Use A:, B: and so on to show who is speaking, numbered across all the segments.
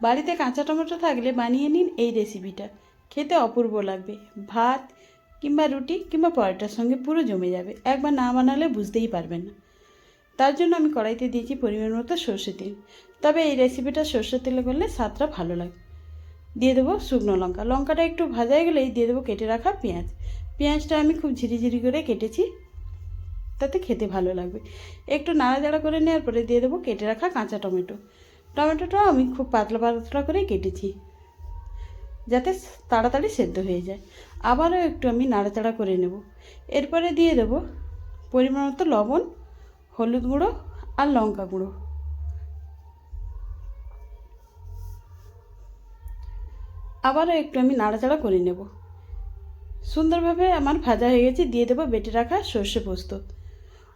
A: বাড়িতে কাঁচা টমেটো থাকলে বানিয়ে নিন এই রেসিপিটা, খেতে অপূর্ব লাগবে। ভাত কিংবা রুটি কিংবা পরোটার সঙ্গে পুরো জমে যাবে, একবার না বানালে বুঝতেই পারবেন না। তার জন্য আমি কড়াইতে দিয়েছি পরিমাণ মতো সর্ষে তেল, তবে এই রেসিপিটা সর্ষের তেলে করলে স্বাদটা ভালো লাগে। দিয়ে দেবো শুকনো লঙ্কা, লঙ্কাটা একটু ভাজা হয়ে গেলেই দিয়ে দেবো কেটে রাখা পেঁয়াজ। পেঁয়াজটা আমি খুব ঝিরিঝিরি করে কেটেছি, তাতে খেতে ভালো লাগবে। একটু নাড়াচাড়া করে নেওয়ার পরে দিয়ে দেবো কেটে রাখা কাঁচা টমেটো। টমেটোটাও আমি খুব পাতলা পাতলা করে কেটেছি, যাতে তাড়াতাড়ি সেদ্ধ হয়ে যায়। আবারও একটু আমি নাড়াচাড়া করে নেব। এরপরে দিয়ে দেবো পরিমাণ মতো লবণ, হলুদ গুঁড়ো আর লঙ্কা গুঁড়ো। আবারও একটু আমি নাড়াচাড়া করে নেব। সুন্দরভাবে আমার ভাজা হয়ে গেছে, দিয়ে দেবো বেটে রাখা সর্ষে পোস্ত।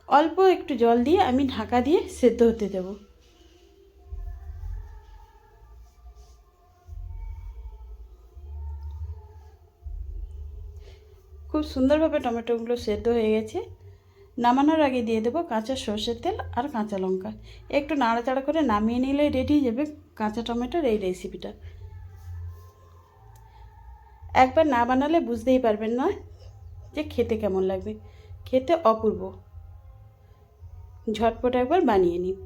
A: অল্প একটু জল দিয়ে আমি ঢাকা দিয়ে সেদ্ধ হতে দেব। খুব সুন্দরভাবে টমেটোগুলো সেদ্ধ হয়ে গেছে। নামানোর আগে দিয়ে দেবো কাঁচা সর্ষের তেল আর কাঁচা লঙ্কা। একটু নাড়াচাড়া করে নামিয়ে নিলে রেডি হয়ে যাবে কাঁচা টমেটোর এই রেসিপিটা। একবার না বানালে বুঝতেই পারবেন না যে খেতে কেমন লাগবে, খেতে অপূর্ব। ঝটপট একবার বানিয়ে নিন।